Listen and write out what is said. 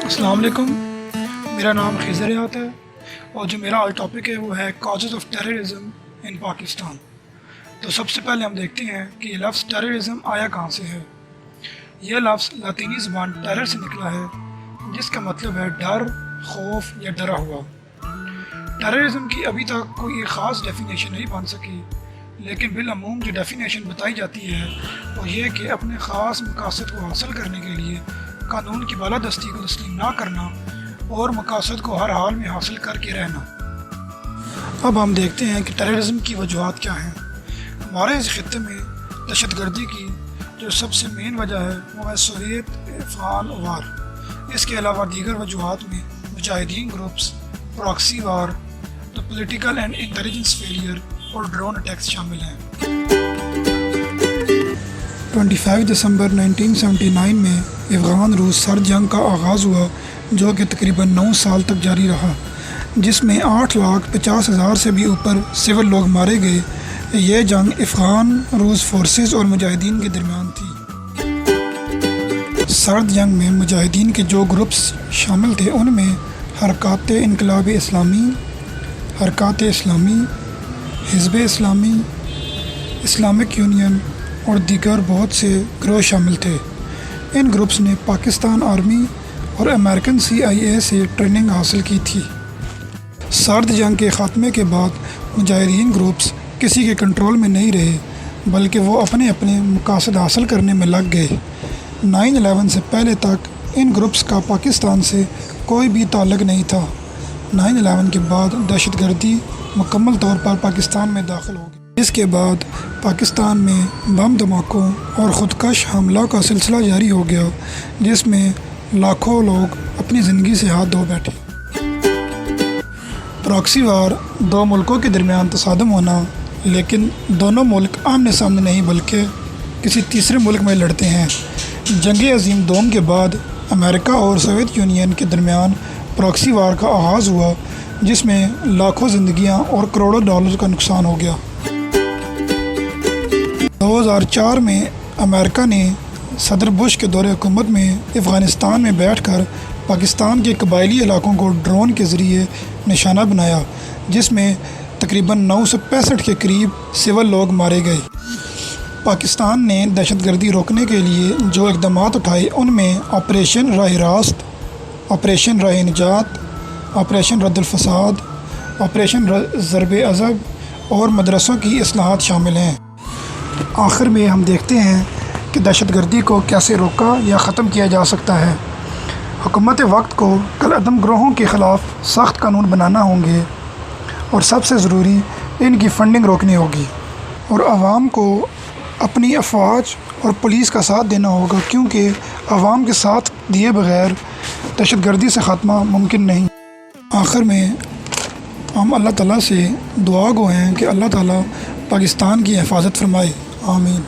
السلام علیکم، میرا نام خضر حیات ہے اور جو میرا آج ٹاپک ہے وہ ہے کازز آف ٹیررزم ان پاکستان۔ تو سب سے پہلے ہم دیکھتے ہیں کہ یہ لفظ ٹیررزم آیا کہاں سے ہے۔ یہ لفظ لاطینی زبان ٹیرر سے نکلا ہے، جس کا مطلب ہے ڈر، خوف یا ڈرا ہوا۔ ٹیررزم کی ابھی تک کوئی ایک خاص ڈیفینیشن نہیں بن سکی، لیکن بالعموم جو ڈیفینیشن بتائی جاتی ہے وہ یہ کہ اپنے خاص مقاصد کو حاصل کرنے کے لیے قانون کی بالادستی کو تسلیم نہ کرنا اور مقاصد کو ہر حال میں حاصل کر کے رہنا۔ اب ہم دیکھتے ہیں کہ ٹیررزم کی وجوہات کیا ہیں۔ ہمارے اس خطے میں دہشت گردی کی جو سب سے مین وجہ ہے وہ ہے سوویت افغان وار۔ اس کے علاوہ دیگر وجوہات میں مجاہدین گروپس، پراکسی وار، تو پولیٹیکل اینڈ انٹیلیجنس فیلئر اور ڈرون اٹیکس شامل ہیں۔ 25 دسمبر 1979 میں افغان روس سرد جنگ کا آغاز ہوا، جو کہ تقریباً 9 سال تک جاری رہا، جس میں 8,50,000 سے بھی اوپر سول لوگ مارے گئے۔ یہ جنگ افغان روس فورسز اور مجاہدین کے درمیان تھی۔ سرد جنگ میں مجاہدین کے جو گروپس شامل تھے ان میں حرکات انقلاب اسلامی، حرکات اسلامی، حزب اسلامی، اسلامک یونین اور دیگر بہت سے گروہ شامل تھے۔ ان گروپس نے پاکستان آرمی اور امریکن CIA سے ٹریننگ حاصل کی تھی۔ سرد جنگ کے خاتمے کے بعد مجاہدین گروپس کسی کے کنٹرول میں نہیں رہے، بلکہ وہ اپنے اپنے مقاصد حاصل کرنے میں لگ گئے۔ 9/11 سے پہلے تک ان گروپس کا پاکستان سے کوئی بھی تعلق نہیں تھا۔ 9/11 کے بعد دہشت گردی مکمل طور پر پاکستان میں داخل ہو گئی۔ اس کے بعد پاکستان میں بم دھماکوں اور خودکش حملوں کا سلسلہ جاری ہو گیا، جس میں لاکھوں لوگ اپنی زندگی سے ہاتھ دھو بیٹھے۔ پراکسی وار دو ملکوں کے درمیان تصادم ہونا، لیکن دونوں ملک آمنے سامنے نہیں بلکہ کسی تیسرے ملک میں لڑتے ہیں۔ جنگ عظیم دوم کے بعد امریکہ اور سوویت یونین کے درمیان پراکسی وار کا آغاز ہوا، جس میں لاکھوں زندگیاں اور کروڑوں ڈالر کا نقصان ہو گیا۔ 2004 میں امریکہ نے صدر بش کے دور حکومت میں افغانستان میں بیٹھ کر پاکستان کے قبائلی علاقوں کو ڈرون کے ذریعے نشانہ بنایا، جس میں تقریباً 965 کے قریب سول لوگ مارے گئے۔ پاکستان نے دہشت گردی روکنے کے لیے جو اقدامات اٹھائے ان میں آپریشن راہ راست، آپریشن راہ نجات، آپریشن رد الفساد، آپریشن ضرب عضب اور مدرسوں کی اصلاحات شامل ہیں۔ آخر میں ہم دیکھتے ہیں کہ دہشت گردی کو کیسے روکا یا ختم کیا جا سکتا ہے۔ حکومت وقت کو کل عدم گروہوں کے خلاف سخت قانون بنانا ہوں گے اور سب سے ضروری ان کی فنڈنگ روکنی ہوگی، اور عوام کو اپنی افواج اور پولیس کا ساتھ دینا ہوگا، کیونکہ عوام کے ساتھ دیے بغیر دہشت گردی سے خاتمہ ممکن نہیں۔ آخر میں ہم اللہ تعالیٰ سے دعا گو ہیں کہ اللہ تعالیٰ پاکستان کی حفاظت فرمائے، آمین۔